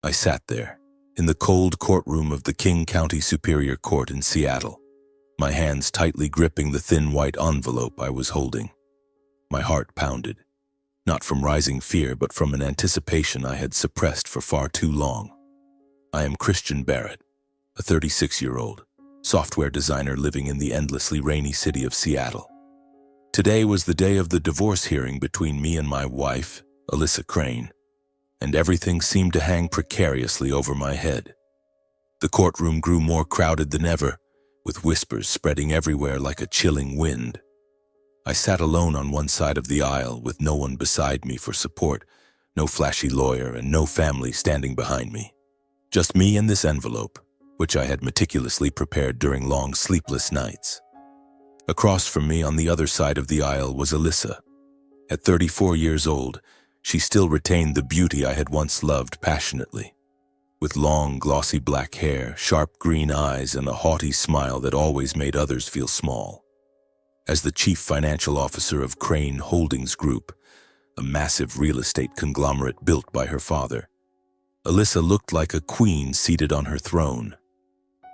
I sat there, in the cold courtroom of the King County Superior Court in Seattle, my hands tightly gripping the thin white envelope I was holding. My heart pounded, not from rising fear but from an anticipation I had suppressed for far too long. I am Christian Barrett, a 36-year-old software designer living in the endlessly rainy city of Seattle. Today was the day of the divorce hearing between me and my wife, Alyssa Crane, and everything seemed to hang precariously over my head. The courtroom grew more crowded than ever, with whispers spreading everywhere like a chilling wind. I sat alone on one side of the aisle with no one beside me for support, no flashy lawyer and no family standing behind me. Just me and this envelope, which I had meticulously prepared during long sleepless nights. Across from me on the other side of the aisle was Alyssa. At 34 years old, she still retained the beauty I had once loved passionately. With long, glossy black hair, sharp green eyes, and a haughty smile that always made others feel small. As the chief financial officer of Crane Holdings Group, a massive real estate conglomerate built by her father, Alyssa looked like a queen seated on her throne.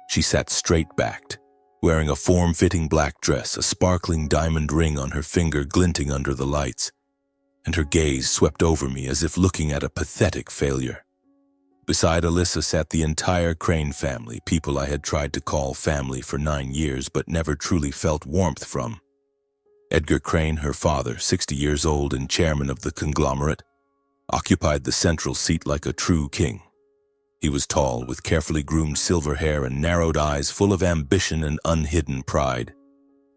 She sat straight-backed, wearing a form-fitting black dress, a sparkling diamond ring on her finger glinting under the lights, and her gaze swept over me as if looking at a pathetic failure. Beside Alyssa sat the entire Crane family, people I had tried to call family for 9 years but never truly felt warmth from. Edgar Crane, her father, 60 years old and chairman of the conglomerate, occupied the central seat like a true king. He was tall, with carefully groomed silver hair and narrowed eyes full of ambition and unhidden pride.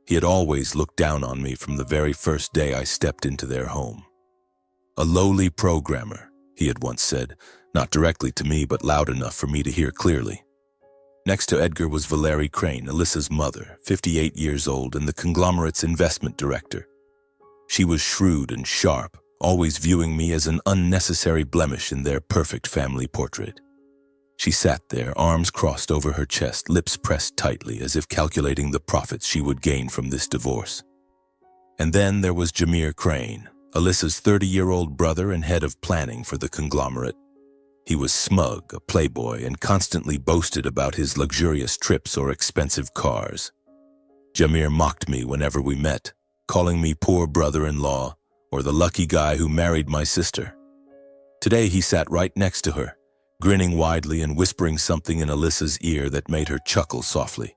He had always looked down on me from the very first day I stepped into their home. A lowly programmer, he had once said, not directly to me but loud enough for me to hear clearly. Next to Edgar was Valerie Crane, Alyssa's mother, 58 years old and the conglomerate's investment director. She was shrewd and sharp, always viewing me as an unnecessary blemish in their perfect family portrait. She sat there, arms crossed over her chest, lips pressed tightly, as if calculating the profits she would gain from this divorce. And then there was Jamir Crane, Alyssa's 30-year-old brother and head of planning for the conglomerate. He was smug, a playboy, and constantly boasted about his luxurious trips or expensive cars. Jamir mocked me whenever we met, calling me poor brother-in-law or the lucky guy who married my sister. Today he sat right next to her, grinning widely and whispering something in Alyssa's ear that made her chuckle softly.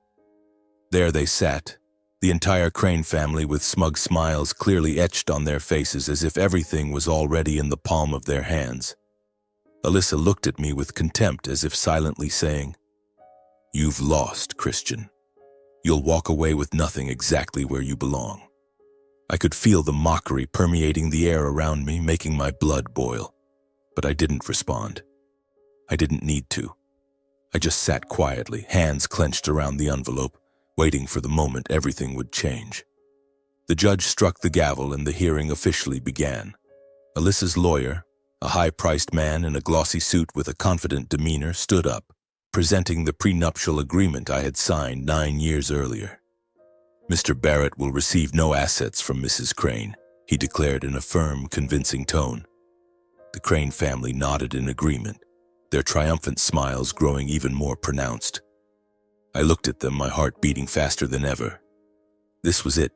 There they sat, the entire Crane family with smug smiles clearly etched on their faces as if everything was already in the palm of their hands. Alyssa looked at me with contempt as if silently saying, "You've lost, Christian. You'll walk away with nothing exactly where you belong." I could feel the mockery permeating the air around me, making my blood boil. But I didn't respond. I didn't need to. I just sat quietly, hands clenched around the envelope, waiting for the moment everything would change. The judge struck the gavel and the hearing officially began. Alyssa's lawyer, a high-priced man in a glossy suit with a confident demeanor, stood up, presenting the prenuptial agreement I had signed 9 years earlier. "Mr. Barrett will receive no assets from Mrs. Crane," he declared in a firm, convincing tone. The Crane family nodded in agreement, their triumphant smiles growing even more pronounced. I looked at them, my heart beating faster than ever. This was it.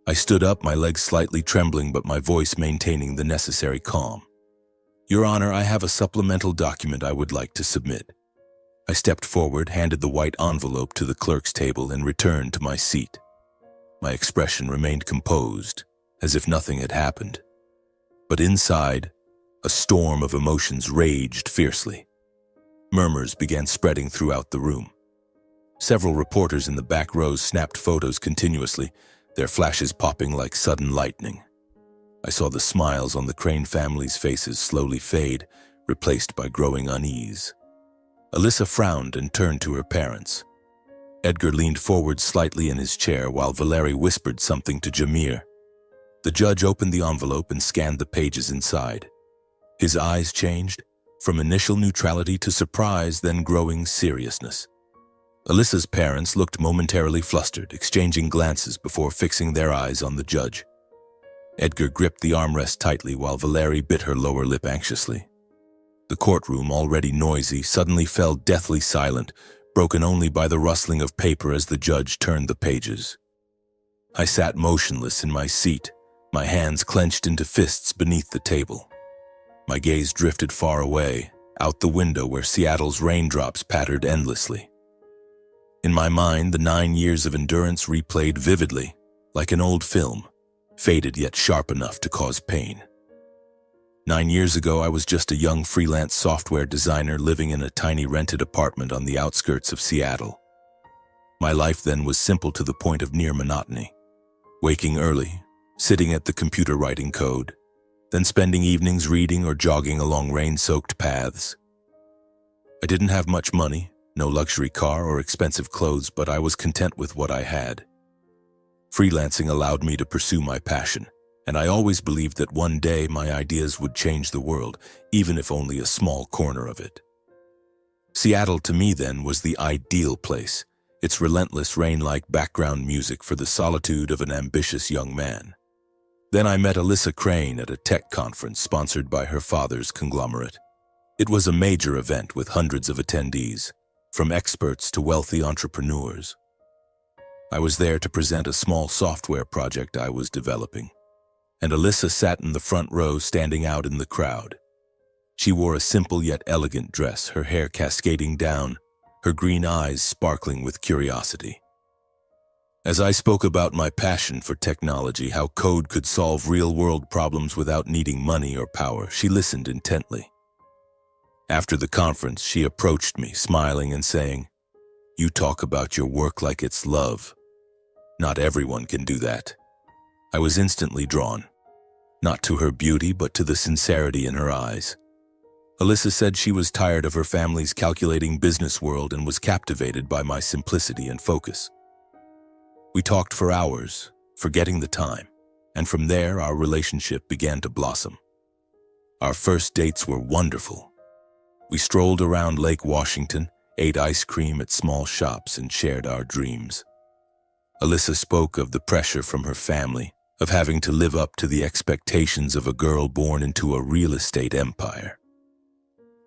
I stood up, my legs slightly trembling but my voice maintaining the necessary calm. "Your Honor, I have a supplemental document I would like to submit." I stepped forward, handed the white envelope to the clerk's table, and returned to my seat. My expression remained composed, as if nothing had happened. But inside, a storm of emotions raged fiercely. Murmurs began spreading throughout the room. Several reporters in the back rows snapped photos continuously, their flashes popping like sudden lightning. I saw the smiles on the Crane family's faces slowly fade, replaced by growing unease. Alyssa frowned and turned to her parents. Edgar leaned forward slightly in his chair while Valerie whispered something to Jamir. The judge opened the envelope and scanned the pages inside. His eyes changed, from initial neutrality to surprise, then growing seriousness. Alyssa's parents looked momentarily flustered, exchanging glances before fixing their eyes on the judge. Edgar gripped the armrest tightly while Valerie bit her lower lip anxiously. The courtroom, already noisy, suddenly fell deathly silent, broken only by the rustling of paper as the judge turned the pages. I sat motionless in my seat, my hands clenched into fists beneath the table. My gaze drifted far away, out the window where Seattle's raindrops pattered endlessly. In my mind, the 9 years of endurance replayed vividly, like an old film, faded yet sharp enough to cause pain. 9 years ago, I was just a young freelance software designer living in a tiny rented apartment on the outskirts of Seattle. My life then was simple to the point of near monotony. Waking early, sitting at the computer writing code, then spending evenings reading or jogging along rain-soaked paths. I didn't have much money, no luxury car or expensive clothes, but I was content with what I had. Freelancing allowed me to pursue my passion, and I always believed that one day my ideas would change the world, even if only a small corner of it. Seattle to me then was the ideal place, its relentless rain-like background music for the solitude of an ambitious young man. Then I met Alyssa Crane at a tech conference sponsored by her father's conglomerate. It was a major event with hundreds of attendees, from experts to wealthy entrepreneurs. I was there to present a small software project I was developing, and Alyssa sat in the front row standing out in the crowd. She wore a simple yet elegant dress, her hair cascading down, her green eyes sparkling with curiosity. As I spoke about my passion for technology, how code could solve real-world problems without needing money or power, she listened intently. After the conference, she approached me, smiling and saying, "You talk about your work like it's love. Not everyone can do that." I was instantly drawn, not to her beauty, but to the sincerity in her eyes. Alyssa said she was tired of her family's calculating business world and was captivated by my simplicity and focus. We talked for hours, forgetting the time, and from there our relationship began to blossom. Our first dates were wonderful. We strolled around Lake Washington, ate ice cream at small shops, and shared our dreams. Alyssa spoke of the pressure from her family, of having to live up to the expectations of a girl born into a real estate empire.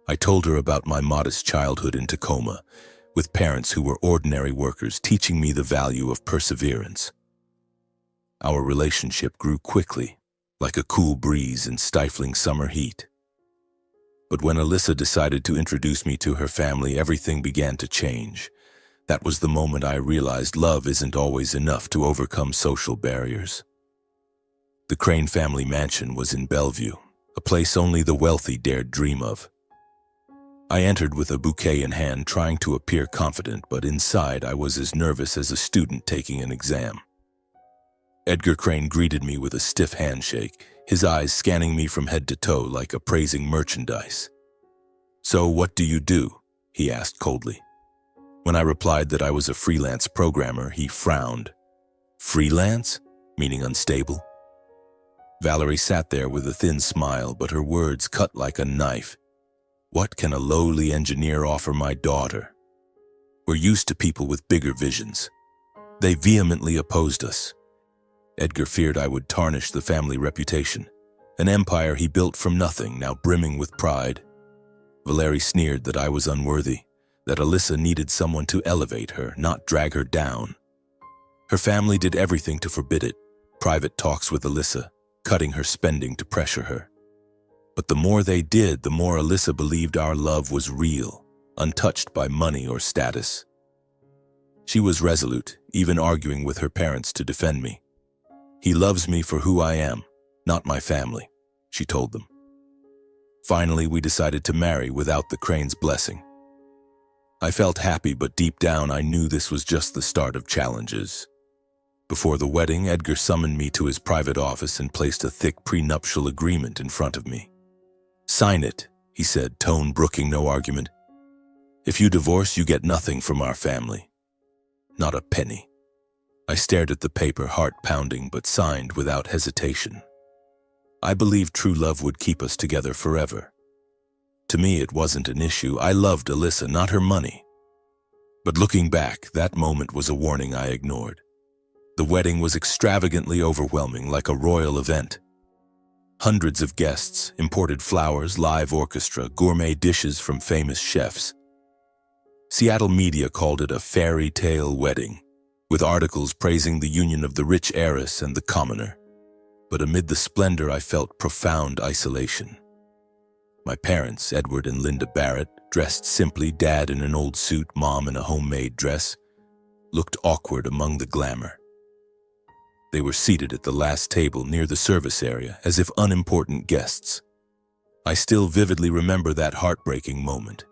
I told her about my modest childhood in Tacoma, with parents who were ordinary workers teaching me the value of perseverance. Our relationship grew quickly, like a cool breeze in stifling summer heat. But when Alyssa decided to introduce me to her family, everything began to change. That was the moment I realized love isn't always enough to overcome social barriers. The Crane family mansion was in Bellevue, a place only the wealthy dared dream of. I entered with a bouquet in hand, trying to appear confident, but inside I was as nervous as a student taking an exam. Edgar Crane greeted me with a stiff handshake, his eyes scanning me from head to toe like appraising merchandise. "So what do you do?" he asked coldly. When I replied that I was a freelance programmer, he frowned. "Freelance? Meaning unstable?" Valerie sat there with a thin smile, but her words cut like a knife. "What can a lowly engineer offer my daughter? We're used to people with bigger visions." They vehemently opposed us. Edgar feared I would tarnish the family reputation, an empire he built from nothing, now brimming with pride. Valerie sneered that I was unworthy, that Alyssa needed someone to elevate her, not drag her down. Her family did everything to forbid it, private talks with Alyssa, cutting her spending to pressure her. But the more they did, the more Alyssa believed our love was real, untouched by money or status. She was resolute, even arguing with her parents to defend me. "He loves me for who I am, not my family," she told them. Finally, we decided to marry without the Cranes' blessing. I felt happy, but deep down I knew this was just the start of challenges. Before the wedding, Edgar summoned me to his private office and placed a thick prenuptial agreement in front of me. "Sign it," he said, tone brooking no argument. "If you divorce, you get nothing from our family. Not a penny." I stared at the paper, heart pounding, but signed without hesitation. I believed true love would keep us together forever. To me, it wasn't an issue. I loved Alyssa, not her money. But looking back, that moment was a warning I ignored. The wedding was extravagantly overwhelming, like a royal event. Hundreds of guests, imported flowers, live orchestra, gourmet dishes from famous chefs. Seattle media called it a fairy tale wedding, with articles praising the union of the rich heiress and the commoner. But amid the splendor, I felt profound isolation. My parents, Edward and Linda Barrett, dressed simply, Dad in an old suit, Mom in a homemade dress, looked awkward among the glamour. They were seated at the last table near the service area, as if unimportant guests. I still vividly remember that heartbreaking moment.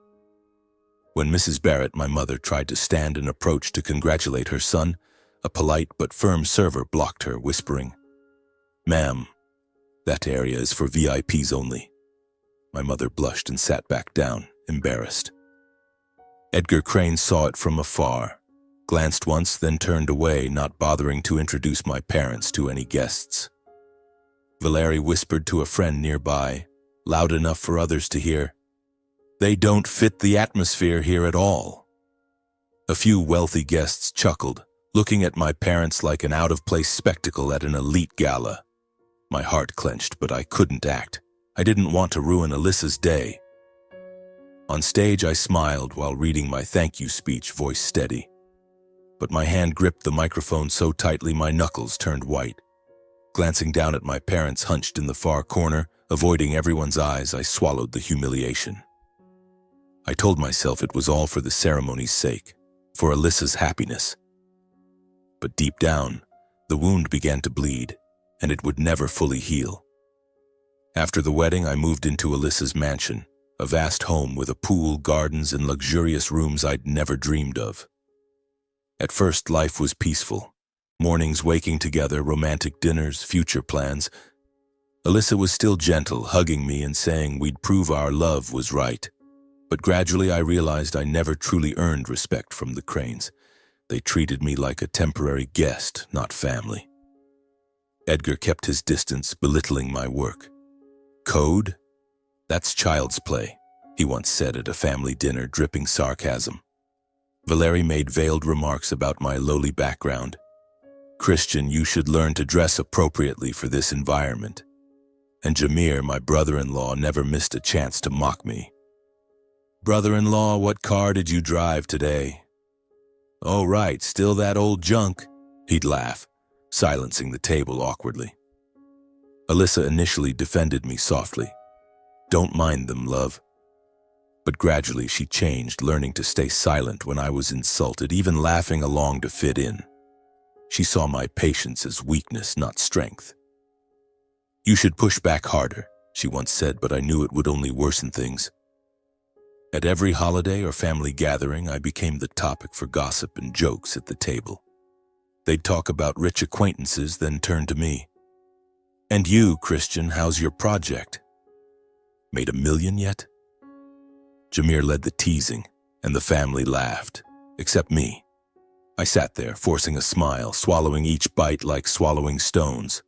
When Mrs. Barrett, my mother, tried to stand and approach to congratulate her son, a polite but firm server blocked her, whispering, "Ma'am, that area is for VIPs only." My mother blushed and sat back down, embarrassed. Edgar Crane saw it from afar, glanced once, then turned away, not bothering to introduce my parents to any guests. Valerie whispered to a friend nearby, loud enough for others to hear, "They don't fit the atmosphere here at all." A few wealthy guests chuckled, looking at my parents like an out-of-place spectacle at an elite gala. My heart clenched, but I couldn't act. I didn't want to ruin Alyssa's day. On stage, I smiled while reading my thank you speech, voice steady. But my hand gripped the microphone so tightly my knuckles turned white. Glancing down at my parents hunched in the far corner, avoiding everyone's eyes, I swallowed the humiliation. I told myself it was all for the ceremony's sake, for Alyssa's happiness. But deep down, the wound began to bleed, and it would never fully heal. After the wedding, I moved into Alyssa's mansion, a vast home with a pool, gardens, and luxurious rooms I'd never dreamed of. At first, life was peaceful. Mornings waking together, romantic dinners, future plans. Alyssa was still gentle, hugging me and saying we'd prove our love was right. But gradually I realized I never truly earned respect from the Cranes. They treated me like a temporary guest, not family. Edgar kept his distance, belittling my work. "Code? That's child's play," he once said at a family dinner, dripping sarcasm. Valerie made veiled remarks about my lowly background. "Christian, you should learn to dress appropriately for this environment." And Jameer, my brother-in-law, never missed a chance to mock me. "Brother-in-law, what car did you drive today?" "Oh, right, still that old junk," he'd laugh, silencing the table awkwardly. Alyssa initially defended me softly. "Don't mind them, love." But gradually she changed, learning to stay silent when I was insulted, even laughing along to fit in. She saw my patience as weakness, not strength. "You should push back harder," she once said, but I knew it would only worsen things. At every holiday or family gathering, I became the topic for gossip and jokes at the table. They'd talk about rich acquaintances, then turn to me. "And you, Christian, how's your project? Made $1 million yet?" Jameer led the teasing, and the family laughed, except me. I sat there, forcing a smile, swallowing each bite like swallowing stones.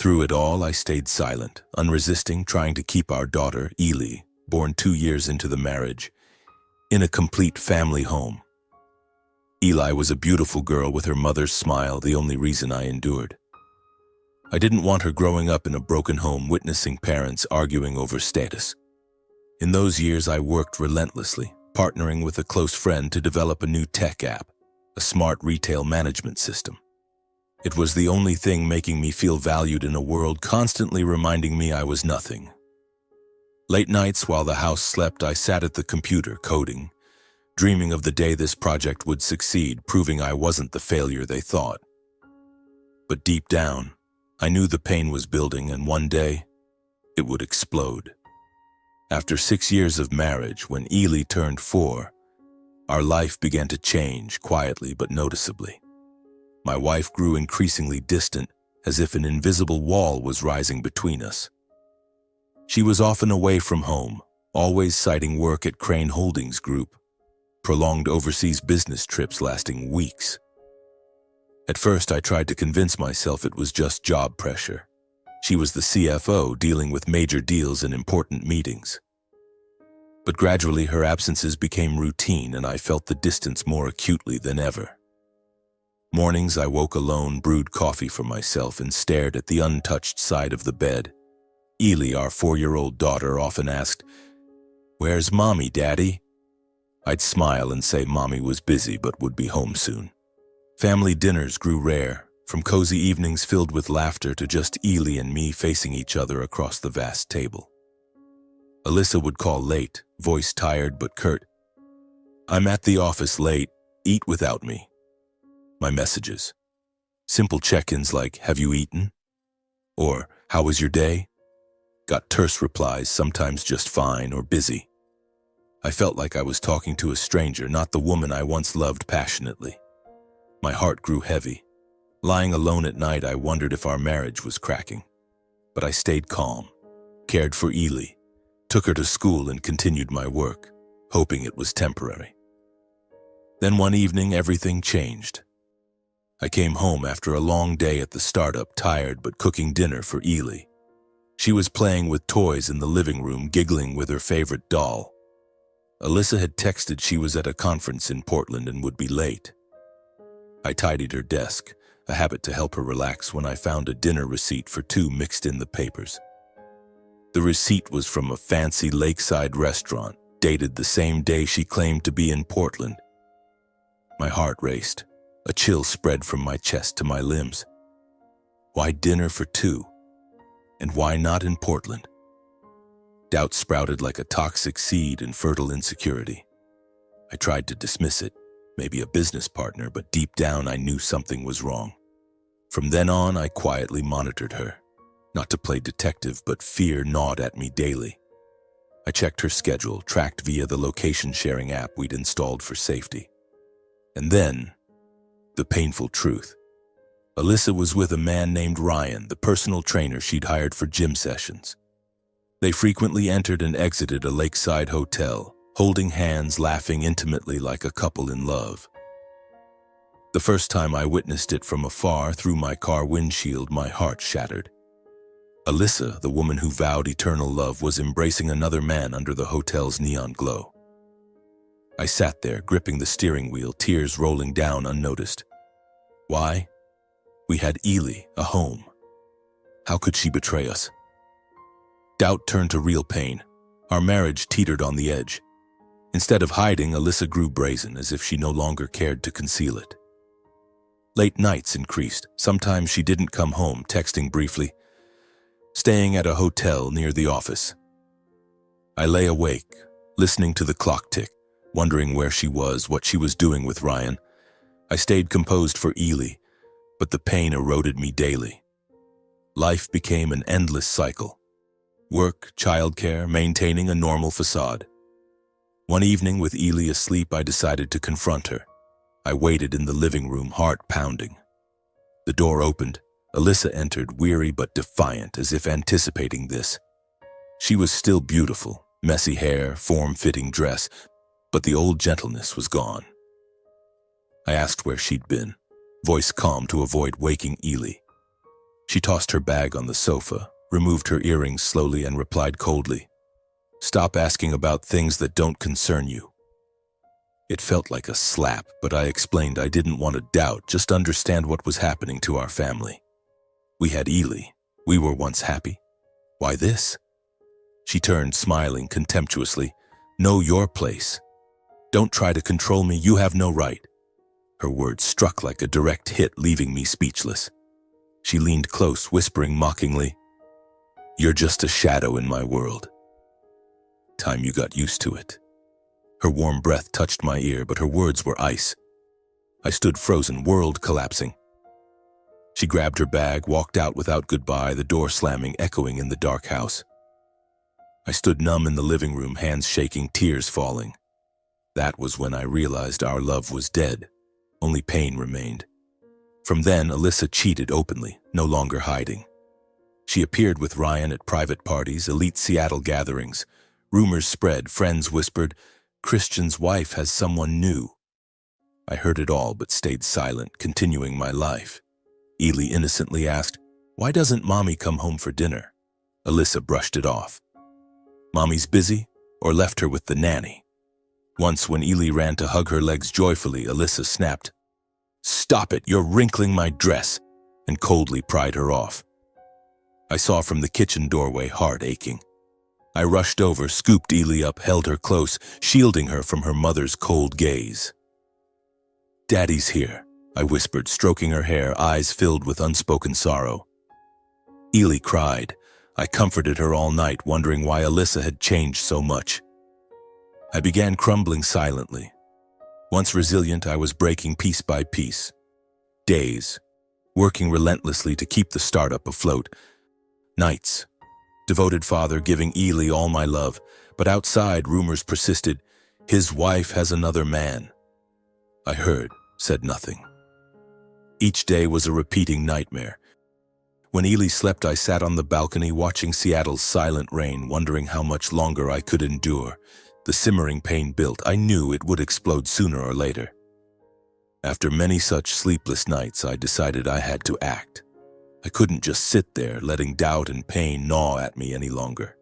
Through it all, I stayed silent, unresisting, trying to keep our daughter, Ely, born 2 years into the marriage, in a complete family home. Eli was a beautiful girl with her mother's smile, the only reason I endured. I didn't want her growing up in a broken home, witnessing parents arguing over status. In those years, I worked relentlessly, partnering with a close friend to develop a new tech app, a smart retail management system. It was the only thing making me feel valued in a world constantly reminding me I was nothing. Late nights while the house slept, I sat at the computer coding, dreaming of the day this project would succeed, proving I wasn't the failure they thought. But deep down, I knew the pain was building, and one day, it would explode. After 6 years of marriage, when Ely turned 4, our life began to change, quietly but noticeably. My wife grew increasingly distant, as if an invisible wall was rising between us. She was often away from home, always citing work at Crane Holdings Group, prolonged overseas business trips lasting weeks. At first, I tried to convince myself it was just job pressure. She was the CFO, dealing with major deals and important meetings. But gradually, her absences became routine, and I felt the distance more acutely than ever. Mornings, I woke alone, brewed coffee for myself, and stared at the untouched side of the bed, Ely, our 4-year-old daughter, often asked, "Where's Mommy, Daddy?" I'd smile and say Mommy was busy but would be home soon. Family dinners grew rare, from cozy evenings filled with laughter to just Ely and me facing each other across the vast table. Alyssa would call late, voice tired but curt. "I'm at the office late, eat without me." My messages. Simple check-ins like, "Have you eaten?" Or, "How was your day?" Got terse replies, sometimes just "fine" or "busy." I felt like I was talking to a stranger, not the woman I once loved passionately. My heart grew heavy. Lying alone at night, I wondered if our marriage was cracking. But I stayed calm, cared for Ely, took her to school and continued my work, hoping it was temporary. Then one evening, everything changed. I came home after a long day at the startup, tired but cooking dinner for Ely. She was playing with toys in the living room, giggling with her favorite doll. Alyssa had texted she was at a conference in Portland and would be late. I tidied her desk, a habit to help her relax, when I found a dinner receipt for 2 mixed in the papers. The receipt was from a fancy lakeside restaurant, dated the same day she claimed to be in Portland. My heart raced. A chill spread from my chest to my limbs. Why dinner for 2? And why not in Portland? Doubt sprouted like a toxic seed in fertile insecurity. I tried to dismiss it, maybe a business partner, but deep down I knew something was wrong. From then on, I quietly monitored her. Not to play detective, but fear gnawed at me daily. I checked her schedule, tracked via the location-sharing app we'd installed for safety. And then, the painful truth. Alyssa was with a man named Ryan, the personal trainer she'd hired for gym sessions. They frequently entered and exited a lakeside hotel, holding hands, laughing intimately like a couple in love. The first time I witnessed it from afar through my car windshield, my heart shattered. Alyssa, the woman who vowed eternal love, was embracing another man under the hotel's neon glow. I sat there, gripping the steering wheel, tears rolling down unnoticed. Why? We had Ely, a home. How could she betray us? Doubt turned to real pain. Our marriage teetered on the edge. Instead of hiding, Alyssa grew brazen, as if she no longer cared to conceal it. Late nights increased. Sometimes she didn't come home, texting briefly, staying at a hotel near the office. I lay awake, listening to the clock tick, wondering where she was, what she was doing with Ryan. I stayed composed for Ely, but the pain eroded me daily. Life became an endless cycle. Work, childcare, maintaining a normal facade. One evening, with Ely asleep, I decided to confront her. I waited in the living room, heart pounding. The door opened. Alyssa entered, weary but defiant, as if anticipating this. She was still beautiful, messy hair, form-fitting dress, but the old gentleness was gone. I asked where she'd been, voice calm to avoid waking Ely. She tossed her bag on the sofa, removed her earrings slowly, and replied coldly, "Stop asking about things that don't concern you." It felt like a slap, but I explained I didn't want to doubt, just understand what was happening to our family. We had Ely. We were once happy. Why this? She turned, smiling contemptuously. "Know your place. Don't try to control me. You have no right." Her words struck like a direct hit, leaving me speechless. She leaned close, whispering mockingly, "You're just a shadow in my world. Time you got used to it." Her warm breath touched my ear, but her words were ice. I stood frozen, world collapsing. She grabbed her bag, walked out without goodbye, the door slamming, echoing in the dark house. I stood numb in the living room, hands shaking, tears falling. That was when I realized our love was dead. Only pain remained. From then, Alyssa cheated openly, no longer hiding. She appeared with Ryan at private parties, elite Seattle gatherings. Rumors spread, friends whispered, "Christian's wife has someone new." I heard it all but stayed silent, continuing my life. Ely innocently asked, "Why doesn't Mommy come home for dinner?" Alyssa brushed it off. "Mommy's busy," or left her with the nanny. Once, when Ely ran to hug her legs joyfully, Alyssa snapped, "Stop it, you're wrinkling my dress," and coldly pried her off. I saw from the kitchen doorway, heart aching. I rushed over, scooped Ely up, held her close, shielding her from her mother's cold gaze. "Daddy's here," I whispered, stroking her hair, eyes filled with unspoken sorrow. Ely cried. I comforted her all night, wondering why Alyssa had changed so much. I began crumbling silently. Once resilient, I was breaking piece by piece. Days, working relentlessly to keep the startup afloat. Nights, devoted father giving Ely all my love, but outside rumors persisted. His wife has another man. I heard, said nothing. Each day was a repeating nightmare. When Ely slept, I sat on the balcony watching Seattle's silent rain, wondering how much longer I could endure. The simmering pain built. I knew it would explode sooner or later. After many such sleepless nights, I decided I had to act. I couldn't just sit there, letting doubt and pain gnaw at me any longer.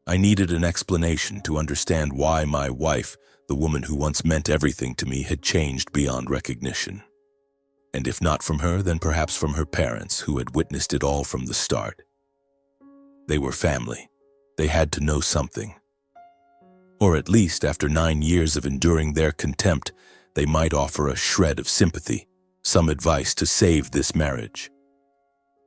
I needed an explanation to understand why my wife, the woman who once meant everything to me, had changed beyond recognition. And if not from her, then perhaps from her parents, who had witnessed it all from the start. They were family. They had to know something. Or at least, after 9 years of enduring their contempt, they might offer a shred of sympathy, some advice to save this marriage.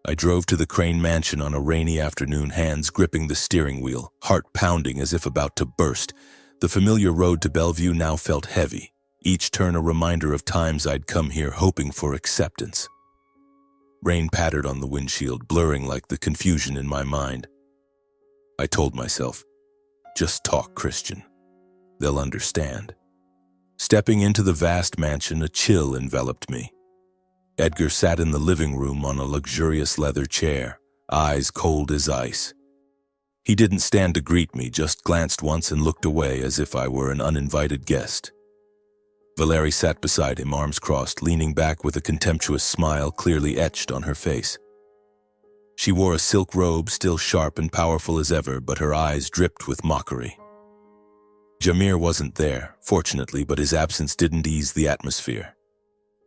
I drove to the Crane mansion on a rainy afternoon, hands gripping the steering wheel, heart pounding as if about to burst. The familiar road to Bellevue now felt heavy, each turn a reminder of times I'd come here hoping for acceptance. Rain pattered on the windshield, blurring like the confusion in my mind. I told myself, just talk, Christian. They'll understand. Stepping into the vast mansion, a chill enveloped me. Edgar sat in the living room on a luxurious leather chair, eyes cold as ice. He didn't stand to greet me, just glanced once and looked away as if I were an uninvited guest. Valerie sat beside him, arms crossed, leaning back with a contemptuous smile clearly etched on her face. She wore a silk robe, still sharp and powerful as ever, but her eyes dripped with mockery. Jameer wasn't there, fortunately, but his absence didn't ease the atmosphere.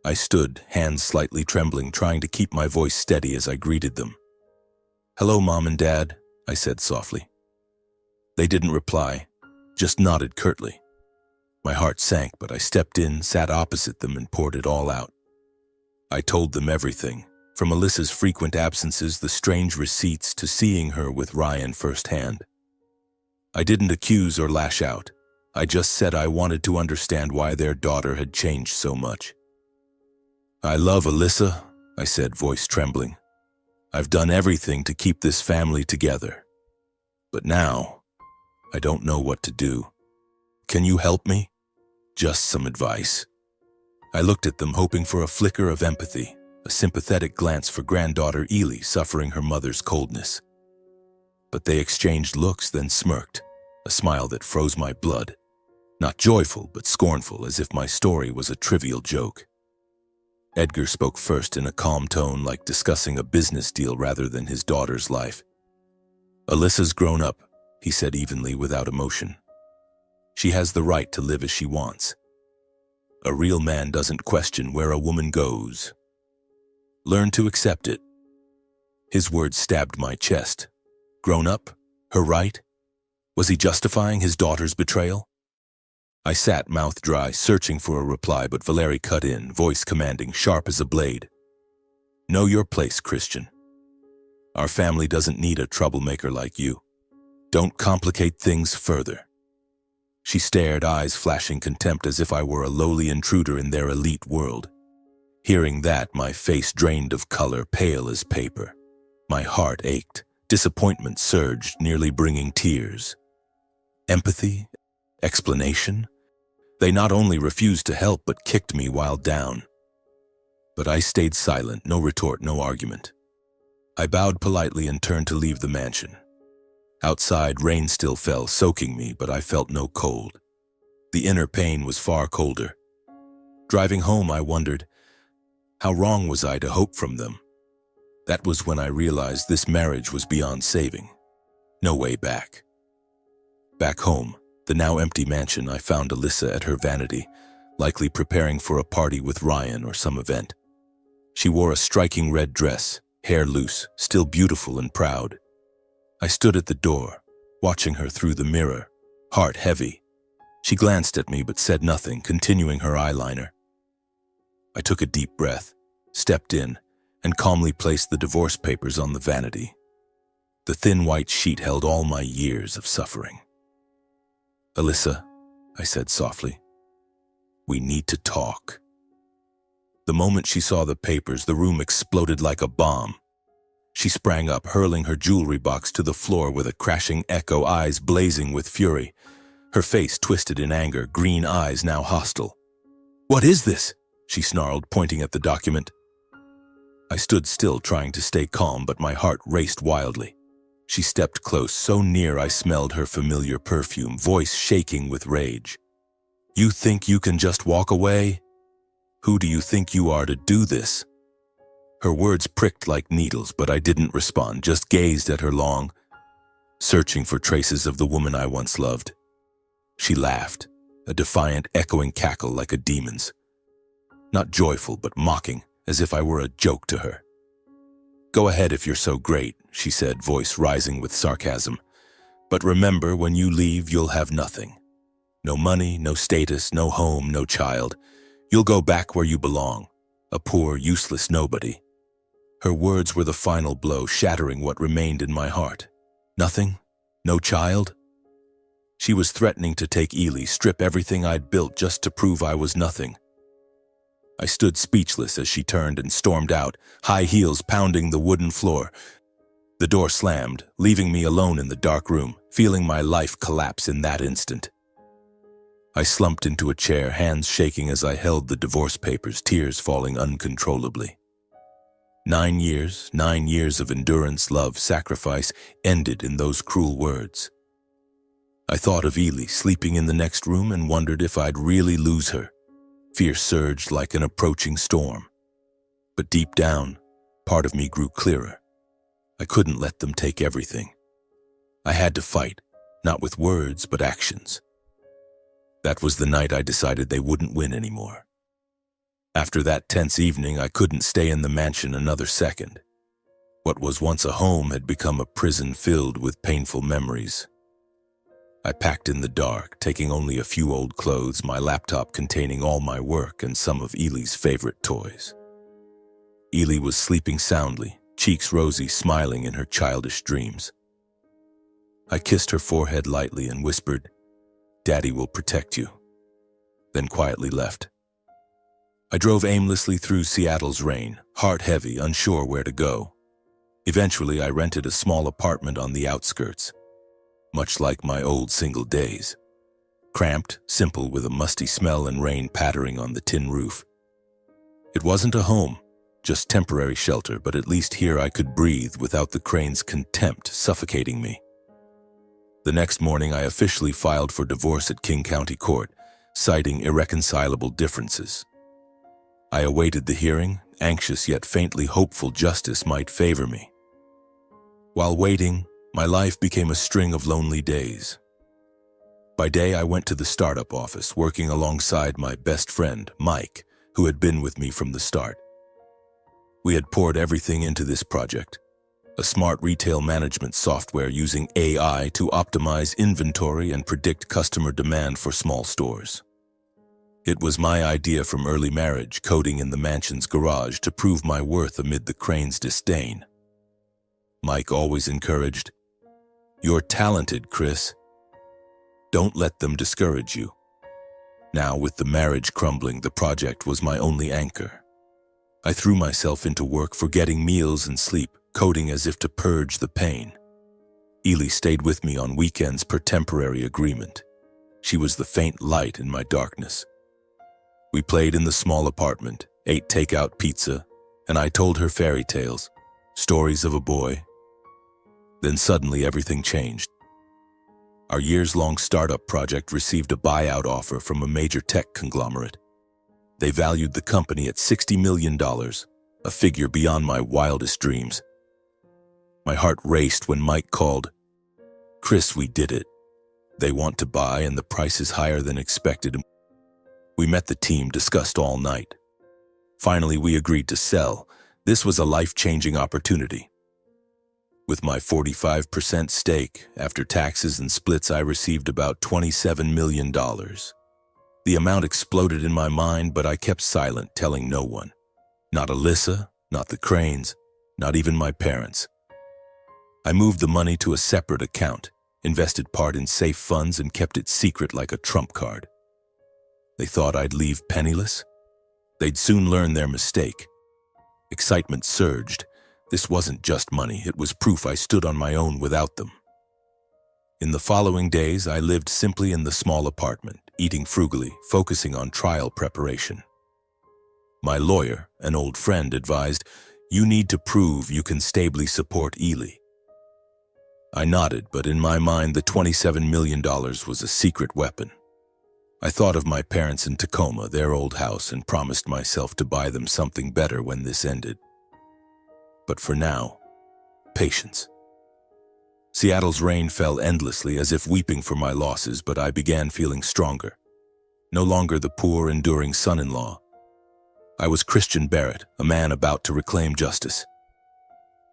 I stood, hands slightly trembling, trying to keep my voice steady as I greeted them. "Hello, Mom and Dad," I said softly. They didn't reply, just nodded curtly. My heart sank, but I stepped in, sat opposite them, and poured it all out. I told them everything, from Alyssa's frequent absences, the strange receipts, to seeing her with Ryan firsthand. I didn't accuse or lash out. I just said I wanted to understand why their daughter had changed so much. "I love Alyssa," I said, voice trembling. "I've done everything to keep this family together. But now, I don't know what to do. Can you help me? Just some advice." I looked at them, hoping for a flicker of empathy, a sympathetic glance for granddaughter Ely suffering her mother's coldness. But they exchanged looks, then smirked, a smile that froze my blood. Not joyful, but scornful, as if my story was a trivial joke. Edgar spoke first in a calm tone, like discussing a business deal rather than his daughter's life. "Alyssa's grown up," he said evenly, without emotion. "She has the right to live as she wants. A real man doesn't question where a woman goes. Learn to accept it." His words stabbed my chest. Grown up? Her right? Was he justifying his daughter's betrayal? I sat, mouth dry, searching for a reply, but Valerie cut in, voice commanding, sharp as a blade. "Know your place, Christian. Our family doesn't need a troublemaker like you. Don't complicate things further." She stared, eyes flashing contempt, as if I were a lowly intruder in their elite world. Hearing that, my face drained of color, pale as paper. My heart ached. Disappointment surged, nearly bringing tears. Empathy? Explanation? They not only refused to help, but kicked me while down. But I stayed silent, no retort, no argument. I bowed politely and turned to leave the mansion. Outside, rain still fell, soaking me, but I felt no cold. The inner pain was far colder. Driving home, I wondered, how wrong was I to hope from them? That was when I realized this marriage was beyond saving. No way back. Back home, the now empty mansion, I found Alyssa at her vanity, likely preparing for a party with Ryan or some event. She wore a striking red dress, hair loose, still beautiful and proud. I stood at the door, watching her through the mirror, heart heavy. She glanced at me but said nothing, continuing her eyeliner. I took a deep breath, stepped in, and calmly placed the divorce papers on the vanity. The thin white sheet held all my years of suffering. "Alyssa," I said softly, "we need to talk." The moment she saw the papers, the room exploded like a bomb. She sprang up, hurling her jewelry box to the floor with a crashing echo, eyes blazing with fury. Her face twisted in anger, green eyes now hostile. "What is this?" she snarled, pointing at the document. I stood still, trying to stay calm, but my heart raced wildly. She stepped close, so near I smelled her familiar perfume, voice shaking with rage. "You think you can just walk away? Who do you think you are to do this?" Her words pricked like needles, but I didn't respond, just gazed at her long, searching for traces of the woman I once loved. She laughed, a defiant, echoing cackle like a demon's. Not joyful, but mocking, as if I were a joke to her. "Go ahead if you're so great," she said, voice rising with sarcasm. "But remember, when you leave, you'll have nothing. No money, no status, no home, no child. You'll go back where you belong, a poor, useless nobody." Her words were the final blow, shattering what remained in my heart. Nothing? No child? She was threatening to take Ely, strip everything I'd built just to prove I was nothing. I stood speechless as she turned and stormed out, high heels pounding the wooden floor. The door slammed, leaving me alone in the dark room, feeling my life collapse in that instant. I slumped into a chair, hands shaking as I held the divorce papers, tears falling uncontrollably. 9 years of endurance, love, sacrifice ended in those cruel words. I thought of Ely sleeping in the next room and wondered if I'd really lose her. Fear surged like an approaching storm. But deep down, part of me grew clearer. I couldn't let them take everything. I had to fight, not with words, but actions. That was the night I decided they wouldn't win anymore. After that tense evening, I couldn't stay in the mansion another second. What was once a home had become a prison filled with painful memories. I packed in the dark, taking only a few old clothes, my laptop containing all my work and some of Ely's favorite toys. Ely was sleeping soundly, cheeks rosy, smiling in her childish dreams. I kissed her forehead lightly and whispered, "Daddy will protect you," then quietly left. I drove aimlessly through Seattle's rain, heart heavy, unsure where to go. Eventually, I rented a small apartment on the outskirts, much like my old single days. Cramped, simple, with a musty smell and rain pattering on the tin roof. It wasn't a home, just temporary shelter, but at least here I could breathe without the crane's contempt suffocating me. The next morning, I officially filed for divorce at King County Court, citing irreconcilable differences. I awaited the hearing, anxious yet faintly hopeful justice might favor me. While waiting, my life became a string of lonely days. By day, I went to the startup office, working alongside my best friend, Mike, who had been with me from the start. We had poured everything into this project, a smart retail management software using AI to optimize inventory and predict customer demand for small stores. It was my idea from early marriage, coding in the mansion's garage to prove my worth amid the crane's disdain. Mike always encouraged, "You're talented, Chris. Don't let them discourage you." Now, with the marriage crumbling, the project was my only anchor. I threw myself into work, forgetting meals and sleep, coding as if to purge the pain. Ely stayed with me on weekends per temporary agreement. She was the faint light in my darkness. We played in the small apartment, ate takeout pizza, and I told her fairy tales, stories of a boy. Then suddenly everything changed. Our years-long startup project received a buyout offer from a major tech conglomerate. They valued the company at $60 million, a figure beyond my wildest dreams. My heart raced when Mike called, "Chris, we did it. They want to buy and the price is higher than expected." We met the team, discussed all night. Finally, we agreed to sell, This was a life-changing opportunity. With my 45% stake, after taxes and splits, I received about $27 million. The amount exploded in my mind, but I kept silent, telling no one. Not Alyssa, not the Cranes, not even my parents. I moved the money to a separate account, invested part in safe funds, and kept it secret like a trump card. They thought I'd leave penniless? They'd soon learn their mistake. Excitement surged. This wasn't just money, it was proof I stood on my own without them. In the following days, I lived simply in the small apartment, eating frugally, focusing on trial preparation. My lawyer, an old friend, advised, "You need to prove you can stably support Ely." I nodded, but in my mind, the $27 million was a secret weapon. I thought of my parents in Tacoma, their old house, and promised myself to buy them something better when this ended. But for now, patience. Seattle's rain fell endlessly, as if weeping for my losses, but I began feeling stronger. No longer the poor, enduring son-in-law. I was Christian Barrett, a man about to reclaim justice.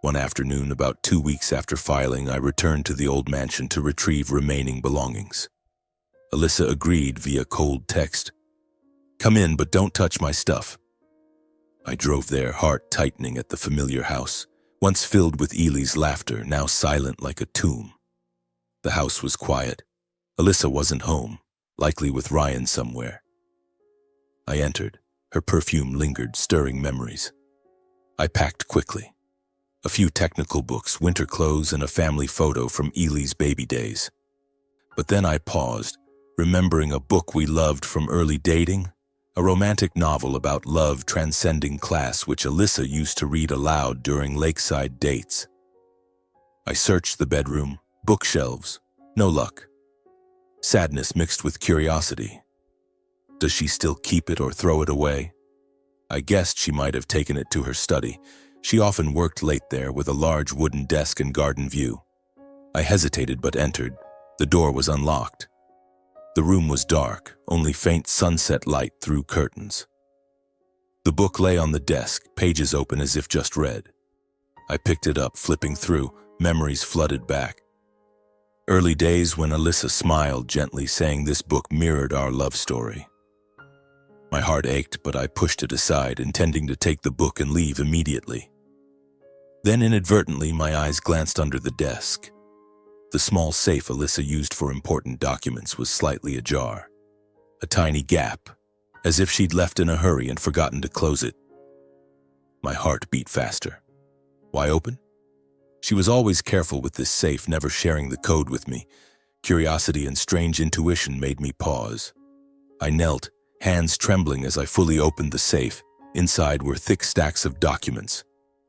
One afternoon, about 2 weeks after filing, I returned to the old mansion to retrieve remaining belongings. Alyssa agreed via cold text. "Come in, but don't touch my stuff." I drove there, heart tightening at the familiar house, once filled with Ely's laughter, now silent like a tomb. The house was quiet. Alyssa wasn't home, likely with Ryan somewhere. I entered. Her perfume lingered, stirring memories. I packed quickly. A few technical books, winter clothes, and a family photo from Ely's baby days. But then I paused, remembering a book we loved from early dating, a romantic novel about love transcending class which Alyssa used to read aloud during lakeside dates. I searched the bedroom, bookshelves, no luck. Sadness mixed with curiosity. Does she still keep it or throw it away? I guessed she might have taken it to her study. She often worked late there with a large wooden desk and garden view. I hesitated but entered. The door was unlocked. The room was dark, only faint sunset light through curtains. The book lay on the desk, pages open as if just read. I picked it up, flipping through, memories flooded back. Early days when Alyssa smiled gently, saying this book mirrored our love story. My heart ached, but I pushed it aside, intending to take the book and leave immediately. Then inadvertently, my eyes glanced under the desk. The small safe Alyssa used for important documents was slightly ajar. A tiny gap, as if she'd left in a hurry and forgotten to close it. My heart beat faster. Why open? She was always careful with this safe, never sharing the code with me. Curiosity and strange intuition made me pause. I knelt, hands trembling as I fully opened the safe. Inside were thick stacks of documents,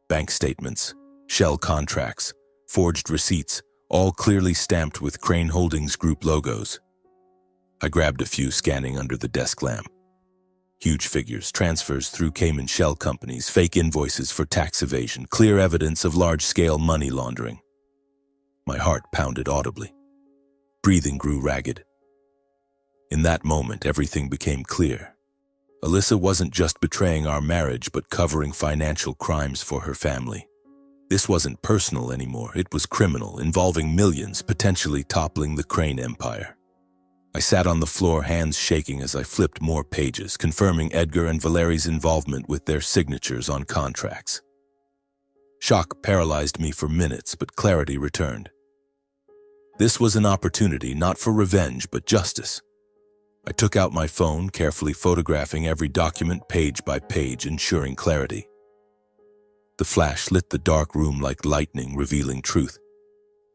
bank statements, shell contracts, forged receipts, all clearly stamped with Crane Holdings Group logos. I grabbed a few, scanning under the desk lamp. Huge figures, transfers through Cayman shell companies, fake invoices for tax evasion, clear evidence of large-scale money laundering. My heart pounded audibly. Breathing grew ragged. In that moment, everything became clear. Alyssa wasn't just betraying our marriage, but covering financial crimes for her family. This wasn't personal anymore, it was criminal, involving millions, potentially toppling the Crane empire. I sat on the floor, hands shaking as I flipped more pages, confirming Edgar and Valeri's involvement with their signatures on contracts. Shock paralyzed me for minutes, but clarity returned. This was an opportunity not for revenge, but justice. I took out my phone, carefully photographing every document page by page, ensuring clarity. The flash lit the dark room like lightning, revealing truth.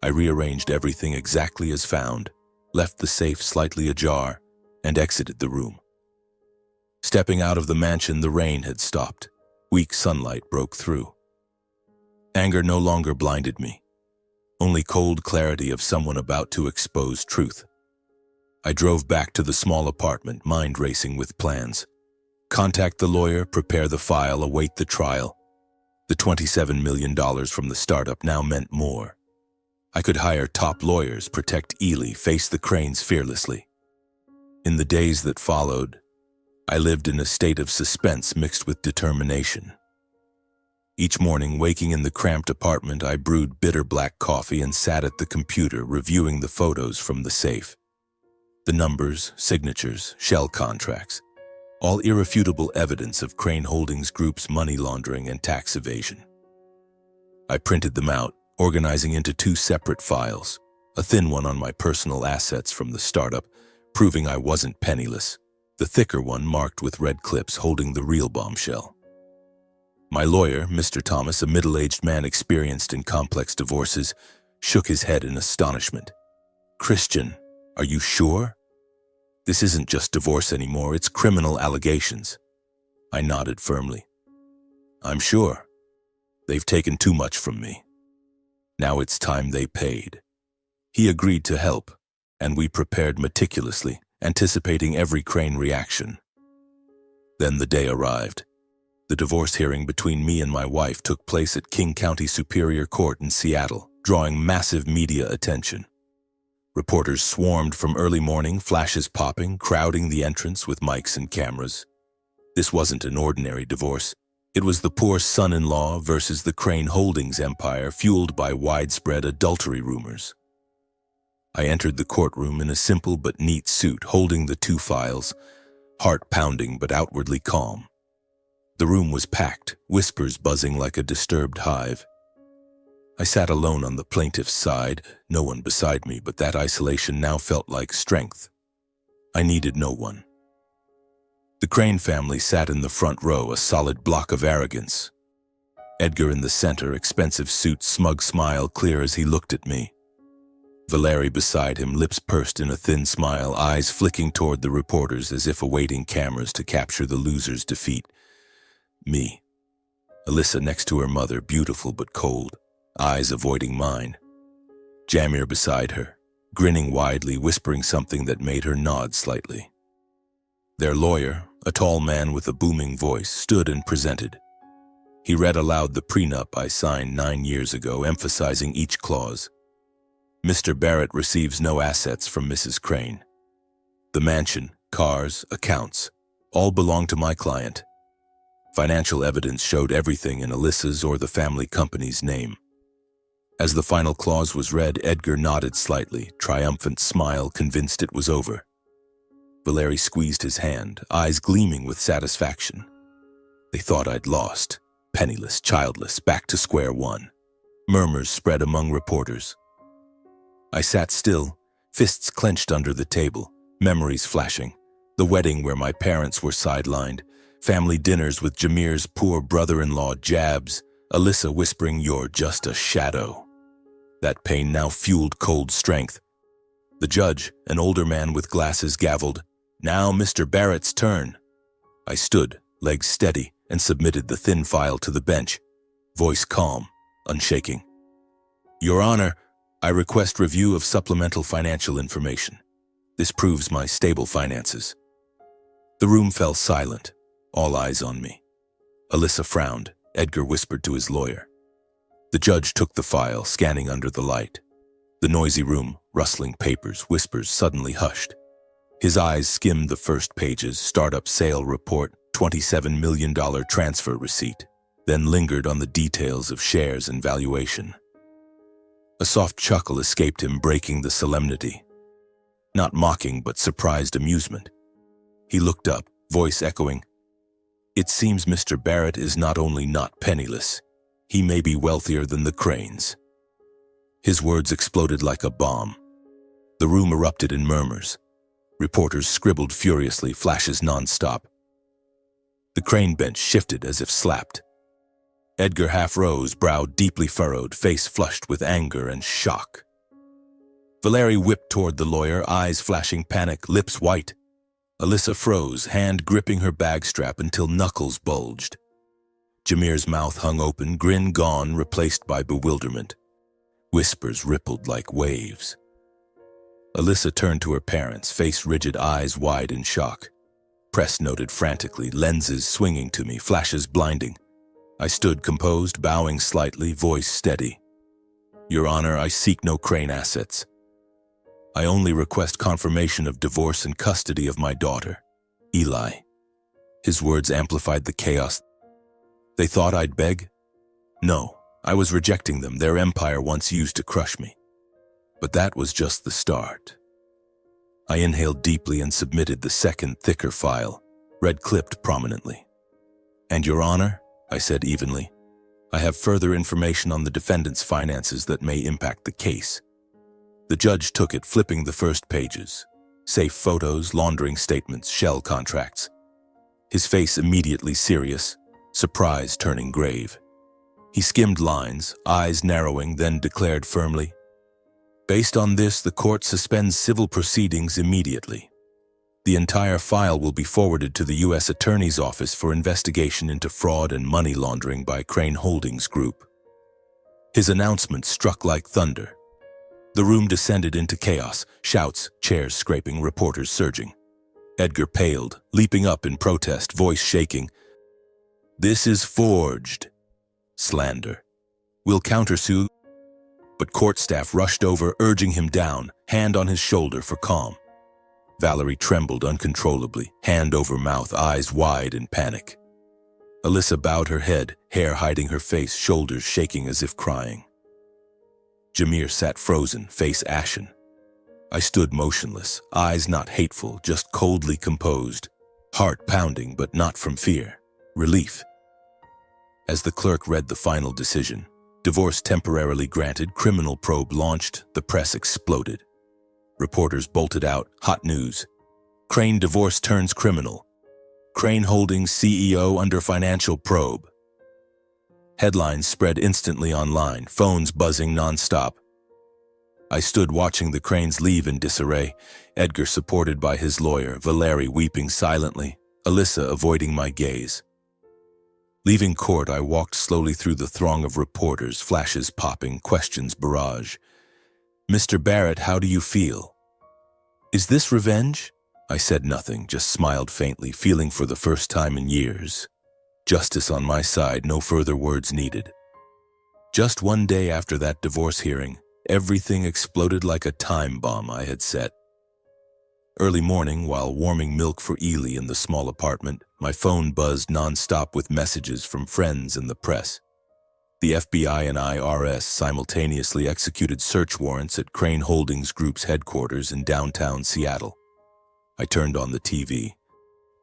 I rearranged everything exactly as found, left the safe slightly ajar, and exited the room. Stepping out of the mansion, the rain had stopped. Weak sunlight broke through. Anger no longer blinded me, only cold clarity of someone about to expose truth. I drove back to the small apartment, mind racing with plans. Contact the lawyer, prepare the file, await the trial. The $27 million from the startup now meant more. I could hire top lawyers, protect Ely, face the Cranes fearlessly. In the days that followed, I lived in a state of suspense mixed with determination. Each morning, waking in the cramped apartment, I brewed bitter black coffee and sat at the computer reviewing the photos from the safe. The numbers, signatures, shell contracts, all irrefutable evidence of Crane Holdings Group's money laundering and tax evasion. I printed them out, organizing into 2 separate files, a thin one on my personal assets from the startup, proving I wasn't penniless, the thicker one marked with red clips holding the real bombshell. My lawyer, Mr. Thomas, a middle-aged man experienced in complex divorces, shook his head in astonishment. "Christian, are you sure? This isn't just divorce anymore, it's criminal allegations." I nodded firmly. "I'm sure. They've taken too much from me. Now it's time they paid." He agreed to help, and we prepared meticulously, anticipating every Crane reaction. Then the day arrived. The divorce hearing between me and my wife took place at King County Superior Court in Seattle, drawing massive media attention. Reporters swarmed from early morning, flashes popping, crowding the entrance with mics and cameras. This wasn't an ordinary divorce. It was the poor son-in-law versus the Crane Holdings empire fueled by widespread adultery rumors. I entered the courtroom in a simple but neat suit, holding the 2 files, heart pounding but outwardly calm. The room was packed, whispers buzzing like a disturbed hive. I sat alone on the plaintiff's side, no one beside me, but that isolation now felt like strength. I needed no one. The Crane family sat in the front row, a solid block of arrogance. Edgar in the center, expensive suit, smug smile clear as he looked at me. Valerie beside him, lips pursed in a thin smile, eyes flicking toward the reporters as if awaiting cameras to capture the loser's defeat. Me. Alyssa next to her mother, beautiful but cold, eyes avoiding mine. Jamir beside her, grinning widely, whispering something that made her nod slightly. Their lawyer, a tall man with a booming voice, stood and presented. He read aloud the prenup I signed 9 years ago, emphasizing each clause. Mr. Barrett receives no assets from Mrs. Crane. The mansion, cars, accounts, all belong to my client. Financial evidence showed everything in Alyssa's or the family company's name. As the final clause was read, Edgar nodded slightly, triumphant smile, convinced it was over. Valerie squeezed his hand, eyes gleaming with satisfaction. They thought I'd lost, penniless, childless, back to square one. Murmurs spread among reporters. I sat still, fists clenched under the table, memories flashing. The wedding where my parents were sidelined, family dinners with Jamir's poor brother-in-law jabs, Alyssa whispering, "You're just a shadow." That pain now fueled cold strength. The judge, an older man with glasses, gavelled, "Now Mr. Barrett's turn." I stood, legs steady, and submitted the thin file to the bench, voice calm, unshaking. "Your Honor, I request review of supplemental financial information. This proves my stable finances." The room fell silent, all eyes on me. Alyssa frowned. Edgar whispered to his lawyer. The judge took the file, scanning under the light. The noisy room, rustling papers, whispers suddenly hushed. His eyes skimmed the first pages, startup sale report, $27 million transfer receipt, then lingered on the details of shares and valuation. A soft chuckle escaped him, breaking the solemnity. Not mocking, but surprised amusement. He looked up, voice echoing, "It seems Mr. Barrett is not only not penniless, he may be wealthier than the Cranes." His words exploded like a bomb. The room erupted in murmurs. Reporters scribbled furiously, flashes nonstop. The Crane bench shifted as if slapped. Edgar half rose, brow deeply furrowed, face flushed with anger and shock. Valerie whipped toward the lawyer, eyes flashing panic, lips white. Alyssa froze, hand gripping her bag strap until knuckles bulged. Jamir's mouth hung open, grin gone, replaced by bewilderment. Whispers rippled like waves. Alyssa turned to her parents, face rigid, eyes wide in shock. Press noted frantically, lenses swinging to me, flashes blinding. I stood composed, bowing slightly, voice steady. "Your Honor, I seek no Crane assets. I only request confirmation of divorce and custody of my daughter, Eli." His words amplified the chaos. "They thought I'd beg? No, I was rejecting them, their empire once used to crush me. But that was just the start. I inhaled deeply and submitted the second, thicker file, red-clipped prominently. "And Your Honor," I said evenly, "I have further information on the defendant's finances that may impact the case." The judge took it, flipping the first pages. Safe photos, laundering statements, shell contracts. His face immediately serious, surprise turning grave. He skimmed lines, eyes narrowing, then declared firmly, "Based on this, the court suspends civil proceedings immediately. The entire file will be forwarded to the U.S. Attorney's Office for investigation into fraud and money laundering by Crane Holdings Group." His announcement struck like thunder. The room descended into chaos, shouts, chairs scraping, reporters surging. Edgar paled, leaping up in protest, voice shaking. "This is forged. Slander. We'll countersue." But court staff rushed over, urging him down, hand on his shoulder for calm. Valerie trembled uncontrollably, hand over mouth, eyes wide in panic. Alyssa bowed her head, hair hiding her face, shoulders shaking as if crying. Jameer sat frozen, face ashen. I stood motionless, eyes not hateful, just coldly composed, heart pounding but not from fear, relief. As the clerk read the final decision, divorce temporarily granted, criminal probe launched, the press exploded. Reporters bolted out, hot news. Crane divorce turns criminal. Crane Holdings CEO under financial probe. Headlines spread instantly online, phones buzzing nonstop. I stood watching the Cranes leave in disarray, Edgar supported by his lawyer, Valerie weeping silently, Alyssa avoiding my gaze. Leaving court, I walked slowly through the throng of reporters, flashes popping, questions barrage. "Mr. Barrett, how do you feel?" "Is this revenge?" I said nothing, just smiled faintly, feeling for the first time in years. Justice on my side, no further words needed. Just one day after that divorce hearing, everything exploded like a time bomb I had set. Early morning, while warming milk for Ely in the small apartment, my phone buzzed nonstop with messages from friends and the press. The FBI and IRS simultaneously executed search warrants at Crane Holdings Group's headquarters in downtown Seattle. I turned on the TV.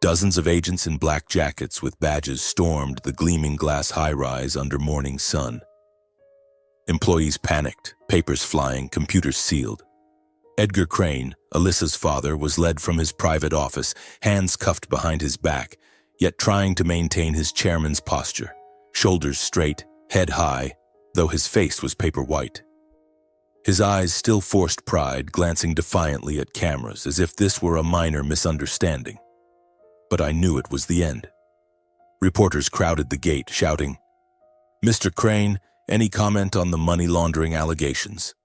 Dozens of agents in black jackets with badges stormed the gleaming glass high-rise under morning sun. Employees panicked, papers flying, computers sealed. Edgar Crane, Alyssa's father, was led from his private office, hands cuffed behind his back, yet trying to maintain his chairman's posture, shoulders straight, head high, though his face was paper white. His eyes still forced pride, glancing defiantly at cameras, as if this were a minor misunderstanding. But I knew it was the end. Reporters crowded the gate, shouting, "Mr. Crane, any comment on the money laundering allegations?"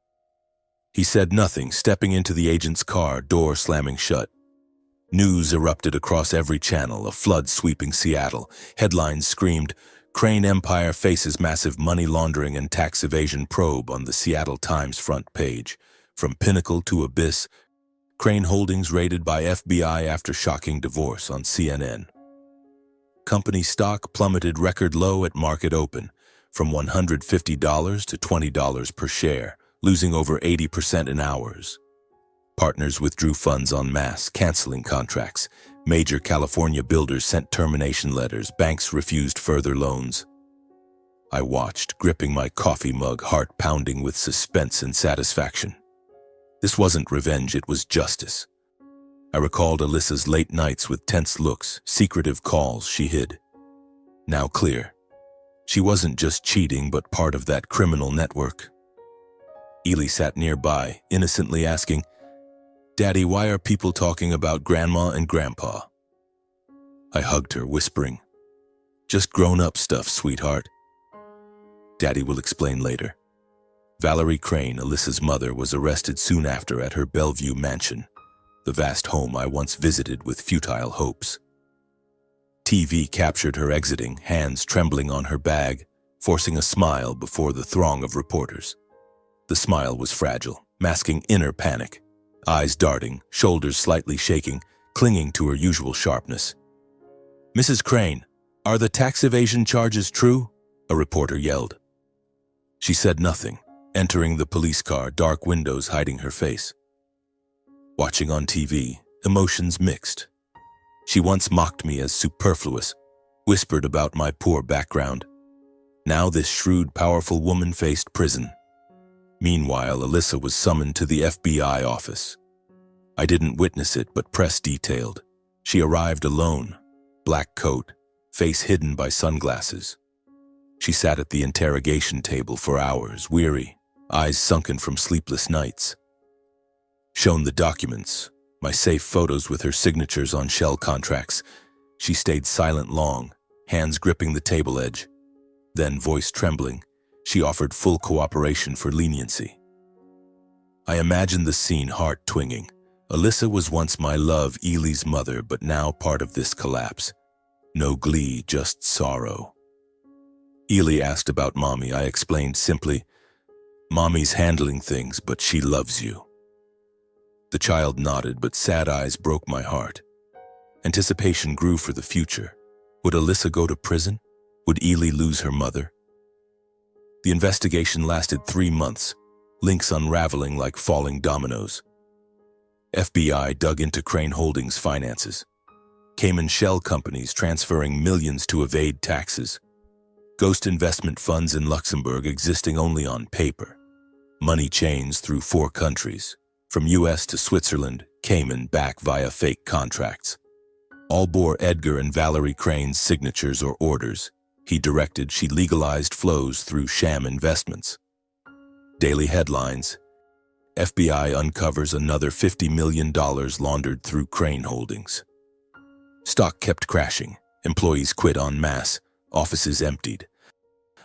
He said nothing, stepping into the agent's car, door slamming shut. News erupted across every channel, a flood sweeping Seattle. Headlines screamed, "Crane Empire faces massive money laundering and tax evasion probe" on the Seattle Times front page. From pinnacle to abyss, Crane Holdings raided by FBI after shocking divorce on CNN. Company stock plummeted record low at market open, from $150 to $20 per share, losing over 80% in hours. Partners withdrew funds en masse, canceling contracts. Major California builders sent termination letters. Banks refused further loans. I watched, gripping my coffee mug, heart pounding with suspense and satisfaction. This wasn't revenge, it was justice. I recalled Alyssa's late nights with tense looks, secretive calls she hid. Now clear. She wasn't just cheating, but part of that criminal network. Ely sat nearby, innocently asking, "Daddy, why are people talking about Grandma and Grandpa?" I hugged her, whispering, "Just grown-up stuff, sweetheart. Daddy will explain later." Valerie Crane, Alyssa's mother, was arrested soon after at her Bellevue mansion, the vast home I once visited with futile hopes. TV captured her exiting, hands trembling on her bag, forcing a smile before the throng of reporters. The smile was fragile, masking inner panic, eyes darting, shoulders slightly shaking, clinging to her usual sharpness. "Mrs. Crane, are the tax evasion charges true?" a reporter yelled. She said nothing, entering the police car, dark windows hiding her face. Watching on TV, emotions mixed. She once mocked me as superfluous, whispered about my poor background. Now this shrewd, powerful woman faced prison. Meanwhile, Alyssa was summoned to the FBI office. I didn't witness it, but press detailed. She arrived alone, black coat, face hidden by sunglasses. She sat at the interrogation table for hours, weary, eyes sunken from sleepless nights. Shown the documents, my safe photos with her signatures on shell contracts. She stayed silent long, hands gripping the table edge. Then, voice trembling, she offered full cooperation for leniency. I imagined the scene, heart twinging. Alyssa was once my love, Ely's mother, but now part of this collapse. No glee, just sorrow. Ely asked about Mommy. I explained simply, Mommy's handling things, but she loves you. The child nodded, but sad eyes broke my heart. Anticipation grew for the future. Would Alyssa go to prison? Would Ely lose her mother? The investigation lasted 3 months, links unraveling like falling dominoes. FBI dug into Crane Holdings' finances. Cayman shell companies transferring millions to evade taxes. Ghost investment funds in Luxembourg existing only on paper. Money chains through 4 countries, from US to Switzerland, Cayman back via fake contracts. All bore Edgar and Valerie Crane's signatures or orders. He directed, she legalized flows through sham investments. Daily headlines: FBI uncovers another $50 million laundered through Crane Holdings. Stock kept crashing. Employees quit en masse. Offices emptied.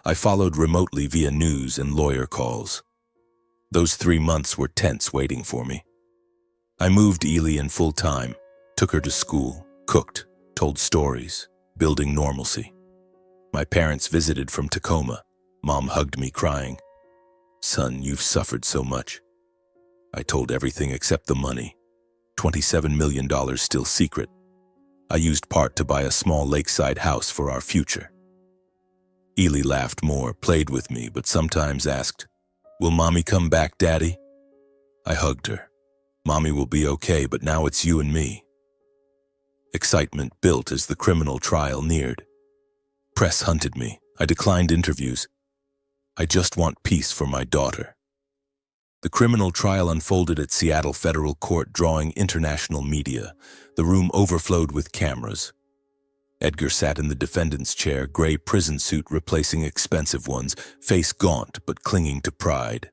I followed remotely via news and lawyer calls. Those 3 months were tense waiting for me. I moved Ely in full time, took her to school, cooked, told stories, building normalcy. My parents visited from Tacoma. Mom hugged me crying. Son, you've suffered so much. I told everything except the money. $27 million still secret. I used part to buy a small lakeside house for our future. Ely laughed more, played with me, but sometimes asked, Will Mommy come back, Daddy? I hugged her. Mommy will be okay, but now it's you and me. Excitement built as the criminal trial neared. Press hunted me. I declined interviews. I just want peace for my daughter. The criminal trial unfolded at Seattle Federal Court, drawing international media. The room overflowed with cameras. Edgar sat in the defendant's chair, gray prison suit replacing expensive ones, face gaunt but clinging to pride.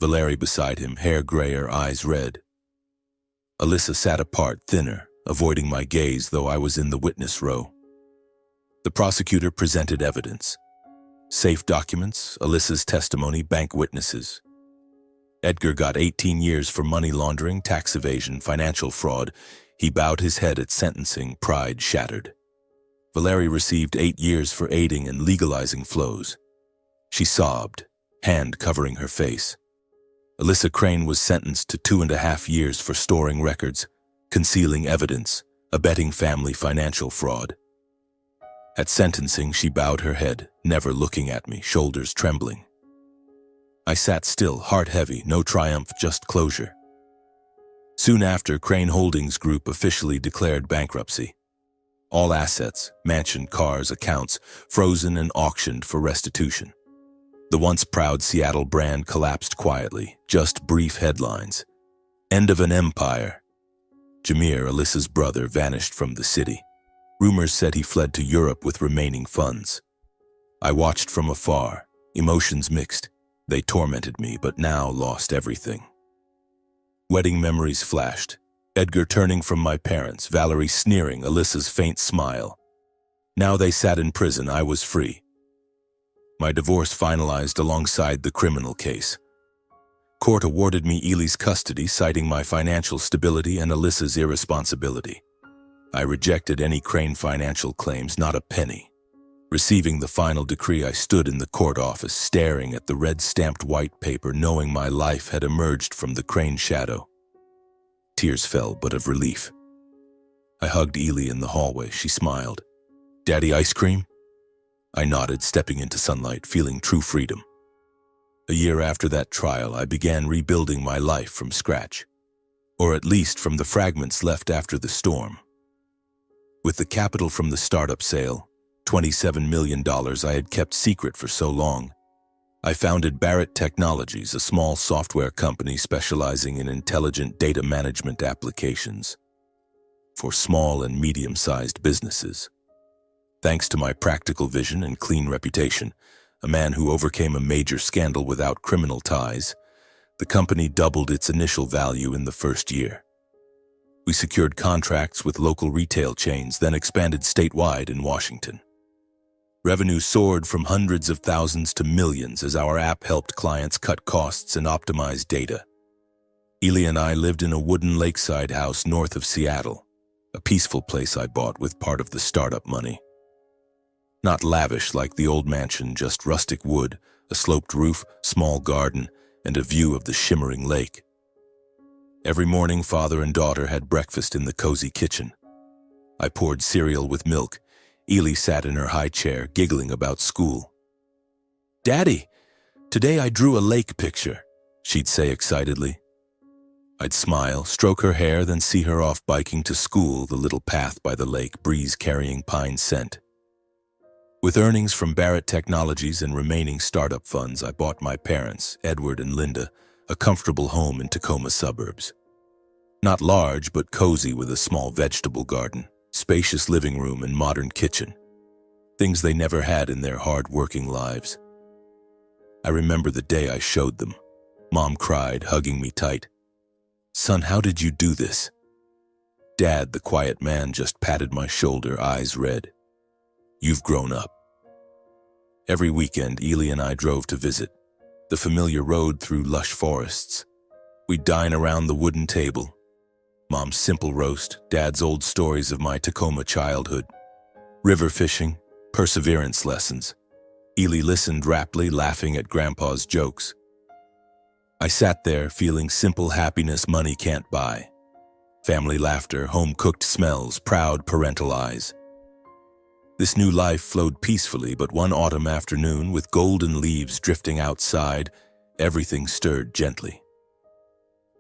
Valerie beside him, hair grayer, eyes red. Alyssa sat apart, thinner, avoiding my gaze, though I was in the witness row. The prosecutor presented evidence. Safe documents, Alyssa's testimony, bank witnesses. Edgar got 18 years for money laundering, tax evasion, financial fraud. He bowed his head at sentencing, pride shattered. Valerie received 8 years for aiding and legalizing flows. She sobbed, hand covering her face. Alyssa Crane was sentenced to 2.5 years for storing records, concealing evidence, abetting family financial fraud. At sentencing, she bowed her head, never looking at me, shoulders trembling. I sat still, heart heavy, no triumph, just closure. Soon after, Crane Holdings Group officially declared bankruptcy. All assets, mansion, cars, accounts, frozen and auctioned for restitution. The once proud Seattle brand collapsed quietly, just brief headlines. End of an empire. Jameer, Alyssa's brother, vanished from the city. Rumors said he fled to Europe with remaining funds. I watched from afar, emotions mixed. They tormented me, but now lost everything. Wedding memories flashed. Edgar turning from my parents, Valerie sneering, Alyssa's faint smile. Now they sat in prison, I was free. My divorce finalized alongside the criminal case. Court awarded me Ely's custody, citing my financial stability and Alyssa's irresponsibility. I rejected any Crane financial claims, not a penny. Receiving the final decree, I stood in the court office, staring at the red-stamped white paper, knowing my life had emerged from the Crane shadow. Tears fell, but of relief. I hugged Ely in the hallway. She smiled. Daddy, ice cream? I nodded, stepping into sunlight, feeling true freedom. A year after that trial, I began rebuilding my life from scratch, or at least from the fragments left after the storm. With the capital from the startup sale, $27 million I had kept secret for so long, I founded Barrett Technologies, a small software company specializing in intelligent data management applications for small and medium-sized businesses. Thanks to my practical vision and clean reputation, a man who overcame a major scandal without criminal ties, the company doubled its initial value in the first year. We secured contracts with local retail chains, then expanded statewide in Washington. Revenue soared from hundreds of thousands to millions as our app helped clients cut costs and optimize data. Ely and I lived in a wooden lakeside house north of Seattle, a peaceful place I bought with part of the startup money. Not lavish like the old mansion, just rustic wood, a sloped roof, small garden, and a view of the shimmering lake. Every morning, father and daughter had breakfast in the cozy kitchen. I poured cereal with milk. Ely sat in her high chair, giggling about school. "Daddy, today I drew a lake picture," she'd say excitedly. I'd smile, stroke her hair, then see her off biking to school, the little path by the lake, breeze carrying pine scent. With earnings from Barrett Technologies and remaining startup funds, I bought my parents, Edward and Linda, a comfortable home in Tacoma suburbs. Not large, but cozy, with a small vegetable garden, spacious living room, and modern kitchen. Things they never had in their hard-working lives. I remember the day I showed them. Mom cried, hugging me tight. "Son, how did you do this?" Dad, the quiet man, just patted my shoulder, eyes red. "You've grown up." Every weekend, Ely and I drove to visit. The familiar road through lush forests. We'd dine around the wooden table. Mom's simple roast, Dad's old stories of my Tacoma childhood. River fishing, perseverance lessons. Ely listened raptly, laughing at Grandpa's jokes. I sat there, feeling simple happiness money can't buy. Family laughter, home-cooked smells, proud parental eyes. This new life flowed peacefully, but one autumn afternoon, with golden leaves drifting outside, everything stirred gently.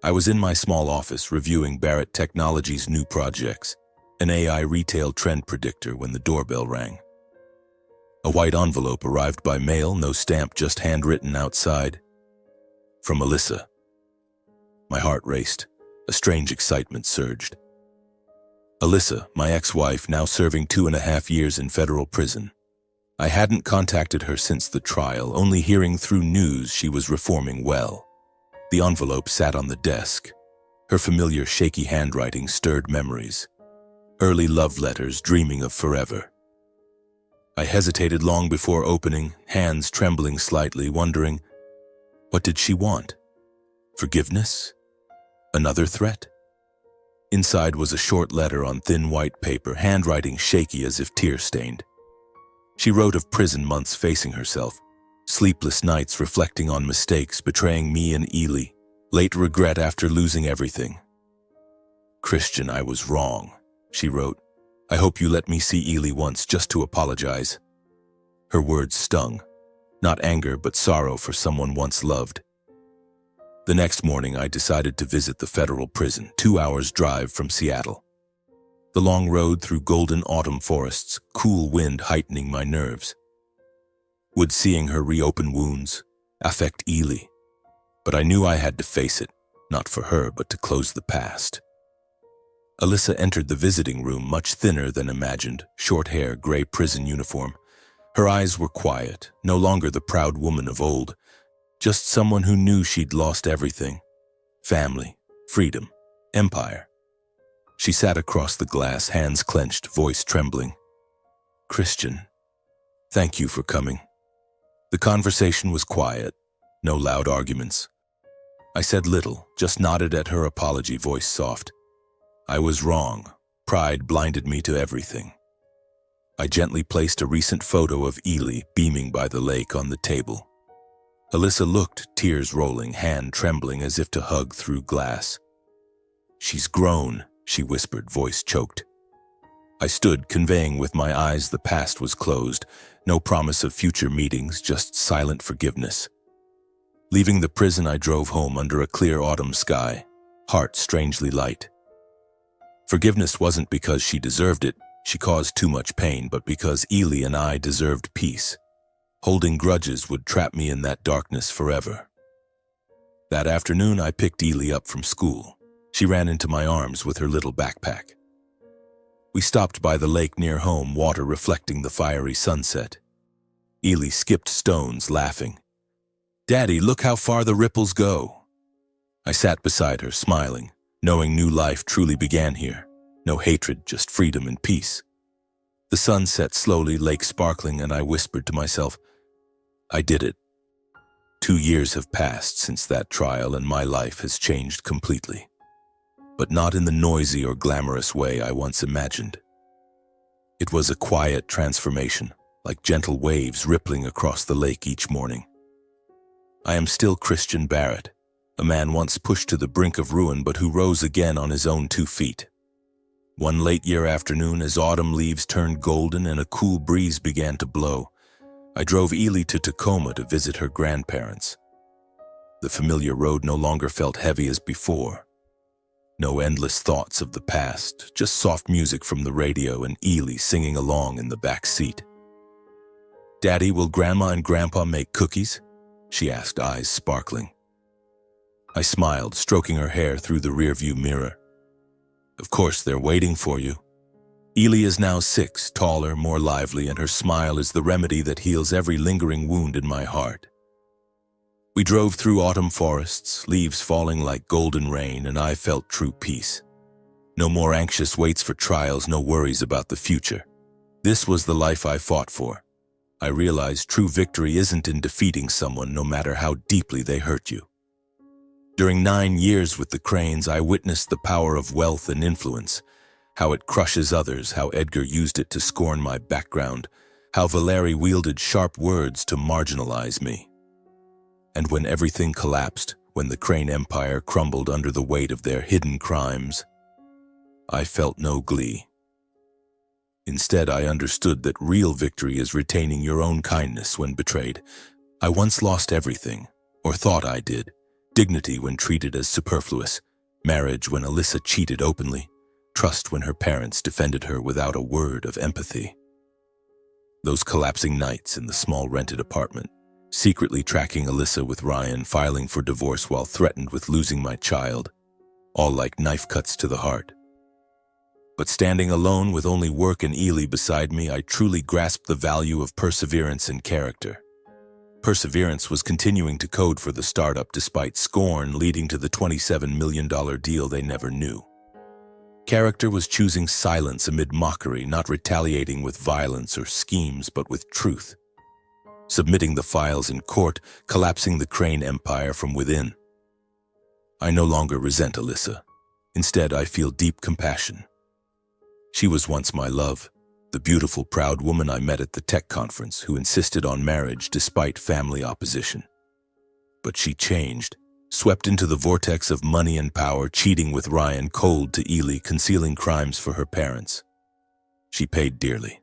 I was in my small office reviewing Barrett Technologies' new projects, an AI retail trend predictor, when the doorbell rang. A white envelope arrived by mail, no stamp, just handwritten outside. From Alyssa. My heart raced. A strange excitement surged. Alyssa, my ex-wife, now serving 2.5 years in federal prison. I hadn't contacted her since the trial, only hearing through news she was reforming well. The envelope sat on the desk. Her familiar shaky handwriting stirred memories. Early love letters, dreaming of forever. I hesitated long before opening, hands trembling slightly, wondering, what did she want? Forgiveness? Another threat? Inside was a short letter on thin white paper, handwriting shaky as if tear-stained. She wrote of prison months facing herself, sleepless nights reflecting on mistakes, betraying me and Ely, late regret after losing everything. "Christian, I was wrong," she wrote. "I hope you let me see Ely once just to apologize." Her words stung. Not anger, but sorrow for someone once loved. The next morning, I decided to visit the federal prison, 2 hours' drive from Seattle. The long road through golden autumn forests, cool wind heightening my nerves. Would seeing her reopen wounds affect Ely? But I knew I had to face it, not for her, but to close the past. Alyssa entered the visiting room, much thinner than imagined, short hair, gray prison uniform. Her eyes were quiet, no longer the proud woman of old, just someone who knew she'd lost everything. Family, freedom, empire. She sat across the glass, hands clenched, voice trembling. "Christian, thank you for coming." The conversation was quiet, no loud arguments. I said little, just nodded at her apology, voice soft. I was wrong. Pride blinded me to everything. I gently placed a recent photo of Ely beaming by the lake on the table. Alyssa looked, tears rolling, hand trembling as if to hug through glass. "She's grown," she whispered, voice choked. I stood, conveying with my eyes the past was closed, no promise of future meetings, just silent forgiveness. Leaving the prison, I drove home under a clear autumn sky, heart strangely light. Forgiveness wasn't because she deserved it, she caused too much pain, but because Ely and I deserved peace. Holding grudges would trap me in that darkness forever. That afternoon, I picked Ely up from school. She ran into my arms with her little backpack. We stopped by the lake near home, water reflecting the fiery sunset. Ely skipped stones, laughing. "Daddy, look how far the ripples go." I sat beside her, smiling, knowing new life truly began here. No hatred, just freedom and peace. The sun set slowly, lake sparkling, and I whispered to myself, I did it. 2 years have passed since that trial, and my life has changed completely. But not in the noisy or glamorous way I once imagined. It was a quiet transformation, like gentle waves rippling across the lake each morning. I am still Christian Barrett, a man once pushed to the brink of ruin but who rose again on his own 2 feet. One late year afternoon, as autumn leaves turned golden and a cool breeze began to blow, I drove Ely to Tacoma to visit her grandparents. The familiar road no longer felt heavy as before. No endless thoughts of the past, just soft music from the radio and Ely singing along in the back seat. "Daddy, will Grandma and Grandpa make cookies?" she asked, eyes sparkling. I smiled, stroking her hair through the rearview mirror. "Of course, they're waiting for you." Ely is now 6, taller, more lively, and her smile is the remedy that heals every lingering wound in my heart. We drove through autumn forests, leaves falling like golden rain, and I felt true peace. No more anxious waits for trials, no worries about the future. This was the life I fought for. I realized true victory isn't in defeating someone, no matter how deeply they hurt you. During 9 years with the Cranes, I witnessed the power of wealth and influence, how it crushes others, how Edgar used it to scorn my background, how Valeri wielded sharp words to marginalize me. And when everything collapsed, when the Crane Empire crumbled under the weight of their hidden crimes, I felt no glee. Instead, I understood that real victory is retaining your own kindness when betrayed. I once lost everything, or thought I did. Dignity when treated as superfluous, marriage when Alyssa cheated openly, trust when her parents defended her without a word of empathy. Those collapsing nights in the small rented apartment, secretly tracking Alyssa with Ryan, filing for divorce while threatened with losing my child, all like knife cuts to the heart. But standing alone with only work and Ely beside me, I truly grasped the value of perseverance and character. Perseverance was continuing to code for the startup despite scorn, leading to the $27 million deal they never knew. Character was choosing silence amid mockery, not retaliating with violence or schemes, but with truth. Submitting the files in court, collapsing the Crane Empire from within. I no longer resent Alyssa. Instead, I feel deep compassion. She was once my love, the beautiful, proud woman I met at the tech conference who insisted on marriage despite family opposition. But she changed, swept into the vortex of money and power, cheating with Ryan, cold to Ely, concealing crimes for her parents. She paid dearly.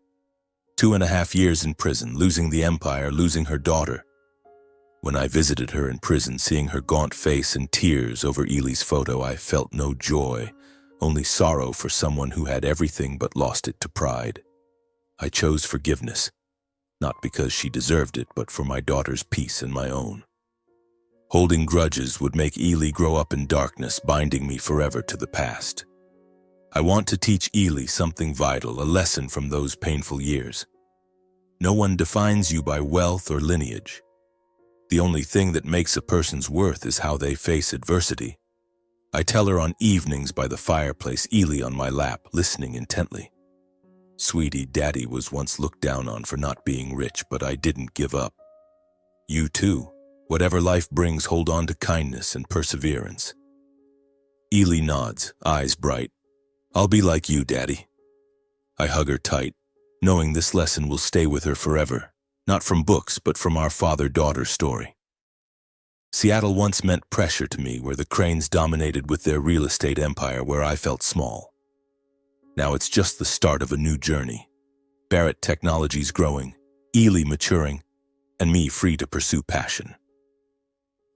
2.5 years in prison, losing the empire, losing her daughter. When I visited her in prison, seeing her gaunt face and tears over Ely's photo, I felt no joy, only sorrow for someone who had everything but lost it to pride. I chose forgiveness, not because she deserved it, but for my daughter's peace and my own. Holding grudges would make Ely grow up in darkness, binding me forever to the past. I want to teach Ely something vital, a lesson from those painful years. No one defines you by wealth or lineage. The only thing that makes a person's worth is how they face adversity. I tell her on evenings by the fireplace, Ely on my lap, listening intently. Sweetie, Daddy was once looked down on for not being rich, but I didn't give up. You too. Whatever life brings, hold on to kindness and perseverance. Ely nods, eyes bright. I'll be like you, Daddy. I hug her tight, knowing this lesson will stay with her forever, not from books, but from our father-daughter story. Seattle once meant pressure to me, where the Cranes dominated with their real estate empire, where I felt small. Now it's just the start of a new journey. Barrett Technologies growing, Ely maturing, and me free to pursue passion.